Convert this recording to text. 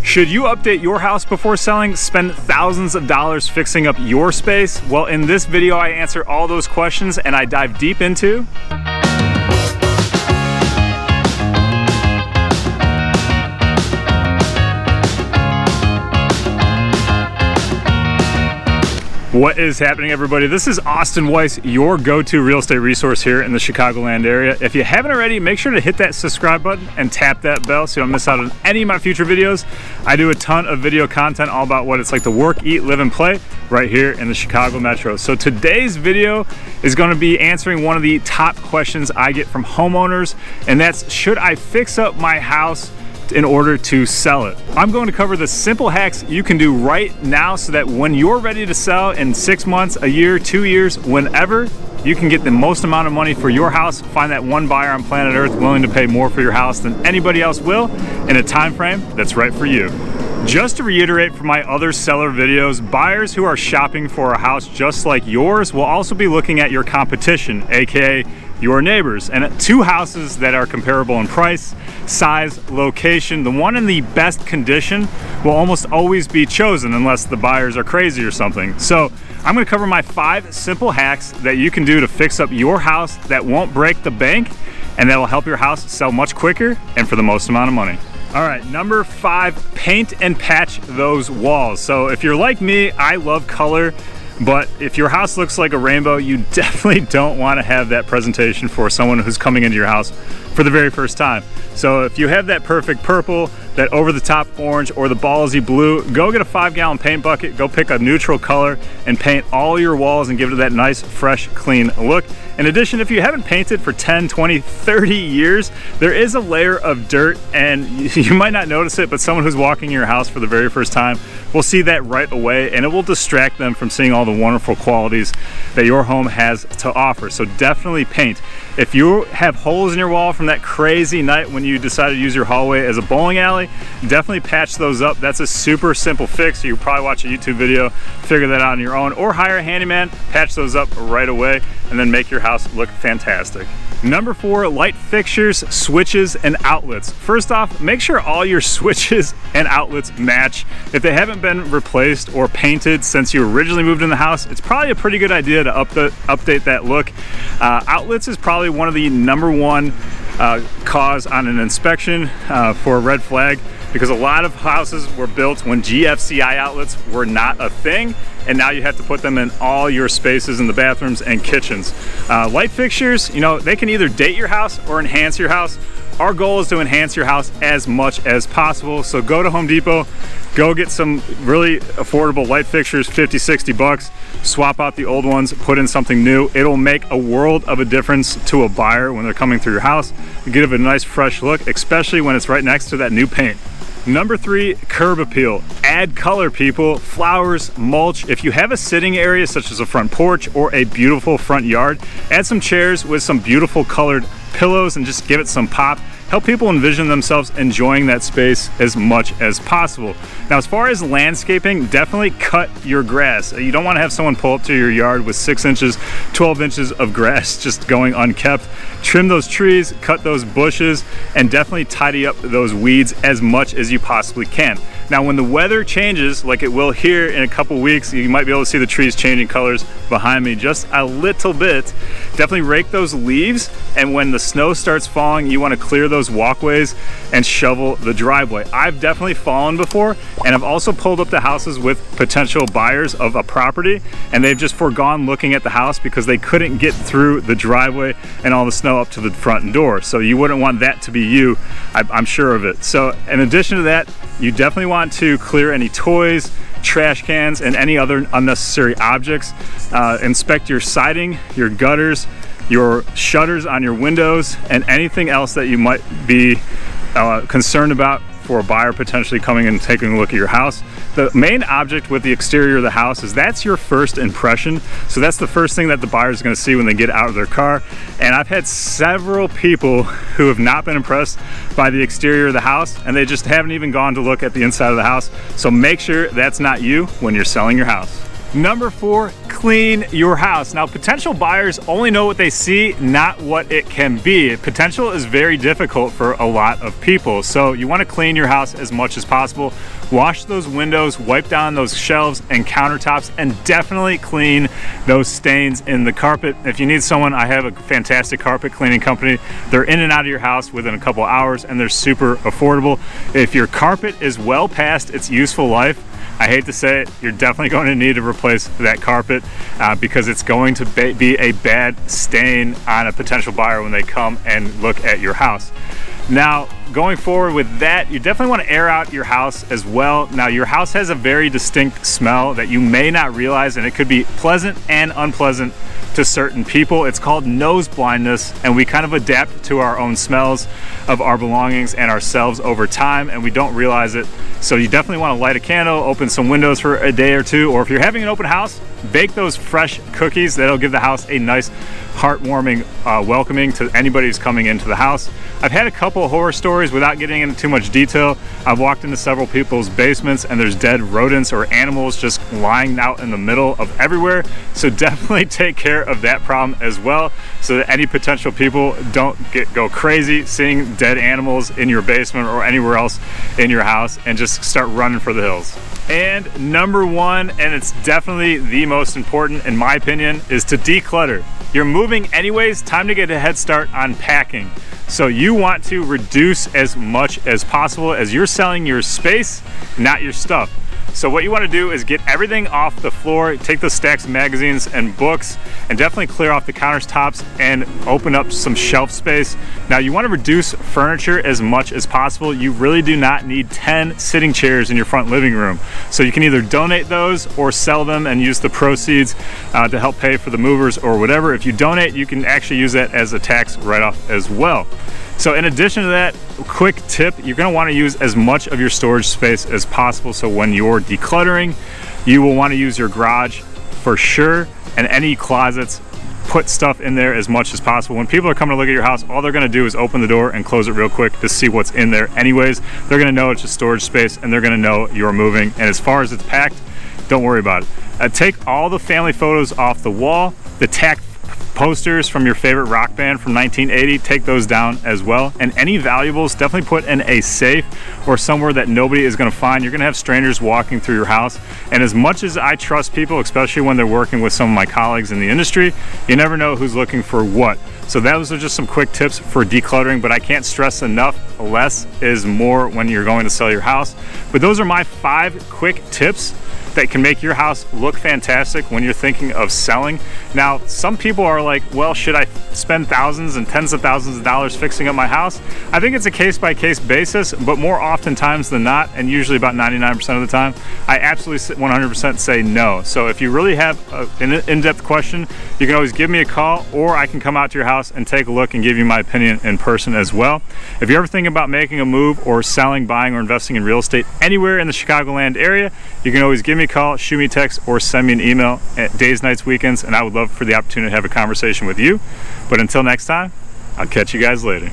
Should you update your house before selling? Spend thousands of dollars fixing up your space? Well, in this video, I answer all those questions and I dive deep into What is happening, everybody? This is Austin Weiss, your go-to real estate resource here in the Chicagoland area. If you haven't already, make sure to hit that subscribe button and tap that bell so you don't miss out on any of my future videos. I do a ton of video content all about what it's like to work, eat, live, and play right here in the Chicago Metro. So today's video is going to be answering one of the top questions I get from homeowners, and that's, should I fix up my house in order to sell it? I'm going to cover the simple hacks you can do right now so that when you're ready to sell in 6 months, a year, 2 years, whenever, you can get the most amount of money for your house, find that one buyer on planet Earth willing to pay more for your house than anybody else will in a time frame that's right for you. Just to reiterate from my other seller videos, buyers who are shopping for a house just like yours will also be looking at your competition, aka your neighbors, and two houses that are comparable in price, size, location. The one in the best condition will almost always be chosen unless the buyers are crazy or something. So I'm going to cover my 5 simple hacks that you can do to fix up your house that won't break the bank and that will help your house sell much quicker and for the most amount of money. All right, number 5, paint and patch those walls. So if you're like me, I love color, but if your house looks like a rainbow, you definitely don't want to have that presentation for someone who's coming into your house for the very first time. So if you have that perfect purple, that over-the-top orange, or the ballsy blue, go get a 5-gallon paint bucket, go pick a neutral color, and paint all your walls and give it that nice, fresh, clean look. In addition, if you haven't painted for 10, 20, 30 years, there is a layer of dirt, and you might not notice it, but someone who's walking in your house for the very first time will see that right away, and it will distract them from seeing all the wonderful qualities that your home has to offer. So definitely paint. If you have holes in your wall from that crazy night when you decided to use your hallway as a bowling alley, definitely patch those up. That's a super simple fix. You probably watch a YouTube video, figure that out on your own, or hire a handyman, patch those up right away, and then make your house look fantastic. Number 4, light fixtures, switches, and outlets. First off, make sure all your switches and outlets match. If they haven't been replaced or painted since you originally moved in the house, it's probably a pretty good idea to update that look. Outlets is probably one of the number 1 cause on an inspection for a red flag, because a lot of houses were built when GFCI outlets were not a thing, and now you have to put them in all your spaces in the bathrooms and kitchens. Light fixtures, you know, they can either date your house or enhance your house. Our goal is to enhance your house as much as possible. So go to Home Depot, go get some really affordable light fixtures, 50, 60 bucks, swap out the old ones, put in something new. It'll make a world of a difference to a buyer when they're coming through your house. You give it a nice fresh look, especially when it's right next to that new paint. Number 3, curb appeal. Add color, people. Flowers, mulch. If you have a sitting area such as a front porch or a beautiful front yard, add some chairs with some beautiful colored pillows and just give it some pop. Help people envision themselves enjoying that space as much as possible. Now, as far as landscaping, definitely cut your grass. You don't want to have someone pull up to your yard with 6 inches, 12 inches of grass just going unkept. Trim those trees, cut those bushes, and definitely tidy up those weeds as much as you possibly can. Now, when the weather changes, like it will here in a couple weeks, you might be able to see the trees changing colors behind me just a little bit. Definitely rake those leaves, and when the snow starts falling, you want to clear those walkways and shovel the driveway. I've definitely fallen before, and I've also pulled up to houses with potential buyers of a property, and they've just foregone looking at the house because they couldn't get through the driveway and all the snow up to the front door. So you wouldn't want that to be you, I'm sure of it. So in addition to that, you definitely want to clear any toys, trash cans, and any other unnecessary objects. Inspect your siding, your gutters, your shutters on your windows, and anything else that you might be concerned about for a buyer potentially coming and taking a look at your house. The main object with the exterior of the house is that's your first impression. So that's the first thing that the buyer is going to see when they get out of their car. And I've had several people who have not been impressed by the exterior of the house, and they just haven't even gone to look at the inside of the house. So make sure that's not you when you're selling your house. Number 4, clean your house. Now, potential buyers only know what they see, not what it can be. Potential is very difficult for a lot of people, so you want to clean your house as much as possible. Wash those windows, wipe down those shelves and countertops, and definitely clean those stains in the carpet. If you need someone, I have a fantastic carpet cleaning company. They're in and out of your house within a couple hours, and they're super affordable. If your carpet is well past its useful life, I hate to say it, you're definitely going to need to replace that carpet because it's going to be a bad stain on a potential buyer when they come and look at your house. Now, going forward with that, you definitely want to air out your house as well. Now, your house has a very distinct smell that you may not realize, and it could be pleasant and unpleasant to certain people. It's called nose blindness, and we kind of adapt to our own smells of our belongings and ourselves over time, and we don't realize it. So you definitely want to light a candle, open some windows for a day or two, or if you're having an open house, bake those fresh cookies. That'll give the house a nice, heartwarming welcoming to anybody who's coming into the house. I've had a couple of horror stories without getting into too much detail. I've walked into several people's basements and there's dead rodents or animals just lying out in the middle of everywhere. So definitely take care of that problem as well, so that any potential people don't go crazy seeing dead animals in your basement or anywhere else in your house and just start running for the hills. And number 1, and it's definitely the most important in my opinion, is to declutter. You're moving anyways, time to get a head start on packing. So you want to reduce as much as possible as you're selling your space, not your stuff. So what you want to do is get everything off the floor, take those stacks of magazines and books, and definitely clear off the countertops and open up some shelf space. Now you want to reduce furniture as much as possible. You really do not need 10 sitting chairs in your front living room. So you can either donate those or sell them and use the proceeds to help pay for the movers or whatever. If you donate, you can actually use that as a tax write-off as well. So in addition to that, quick tip, you're going to want to use as much of your storage space as possible. So when you're decluttering, you will want to use your garage for sure, and any closets, put stuff in there as much as possible. When people are coming to look at your house, all they're going to do is open the door and close it real quick to see what's in there anyways. They're going to know it's just storage space, and they're going to know you're moving. And as far as it's packed, don't worry about it. Take all the family photos off the wall, the tacked posters from your favorite rock band from 1980, take those down as well. And any valuables, definitely put in a safe or somewhere that nobody is going to find. You're going to have strangers walking through your house, and as much as I trust people, especially when they're working with some of my colleagues in the industry, you never know who's looking for what. So those are just some quick tips for decluttering, but I can't stress enough, less is more when you're going to sell your house. But those are my 5 quick tips that can make your house look fantastic when you're thinking of selling. Now, some people are like, well, should I spend thousands and tens of thousands of dollars fixing up my house? I think it's a case-by-case basis, but more oftentimes than not, and usually about 99% of the time, I absolutely 100% say no. So if you really have an in-depth question, you can always give me a call, or I can come out to your house and take a look and give you my opinion in person as well. If you're ever thinking about making a move or selling, buying, or investing in real estate anywhere in the Chicagoland area, you can always give me a call, shoot me a text, or send me an email at days, nights, weekends, and I would love for the opportunity to have a conversation with you. But until next time, I'll catch you guys later.